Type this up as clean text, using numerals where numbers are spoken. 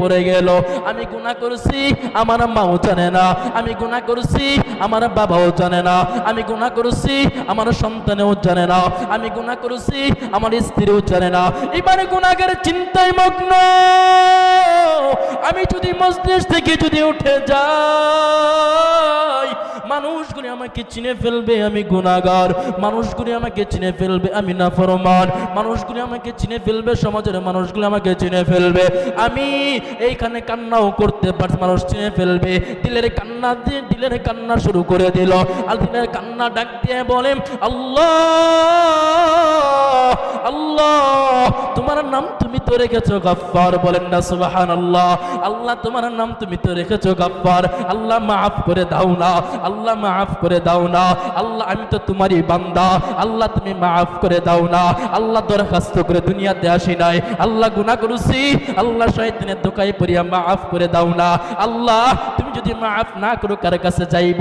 পড়ে গেল। আমি গুনাহ করেছি, আমার মাও জানে না। আমি গুনাহ করেছি, আমার বাবাও জানে না। আমি গুনাহ করেছি, আমার সন্তানও জানে না। আমি গুনাহ করেছি, আমার স্ত্রীও জানে না। এবারে গুনাহের চিন্তায় মগ্ন। আমি যদি মজলিস থেকে যদি উঠে যাই, মানুষগুলি আমাকে চিনে ফেলবে আমি গুনাহগার, মানুষগুলি আমাকে চিনে ফেলবে আমি নাফরমান, মানুষগুলি আমাকে চিনে ফেলবে, সমাজের মানুষগুলি আমাকে চিনে ফেলবে। আমি এইখানে কান্নাও করতে পারছি, মানুষ চিনে ফেলবে। দিলের কান্না দিয়ে দিলের কান্না শুরু করে দিল। আর দিলের কান্না ডাক দিয়ে বলে, আল্লাহ আল্লাহ, তোমার নাম তুমি তো রেখেছো গফফার, বলেন না সুবহানাল্লাহ। আল্লাহ তোমার নাম তুমি তো রেখেছো গফফার, আল্লাহ মাফ করে দাও না, আল্লাহ মাফ করে দাও না। আল্লাহ আমি তো তোমারই বান্দা, আল্লাহ তুমি মাফ করে দাও না। আল্লাহ দরখাস্ত করে দুনিয়াতে আসি নাই, আল্লাহ গুনাহ করেছি, আল্লাহ শয়তানের ধোঁকায় পড়িয়া মাফ করে দাও না। আল্লাহ তুমি যদি মাফ না করো কার কাছে যাইব?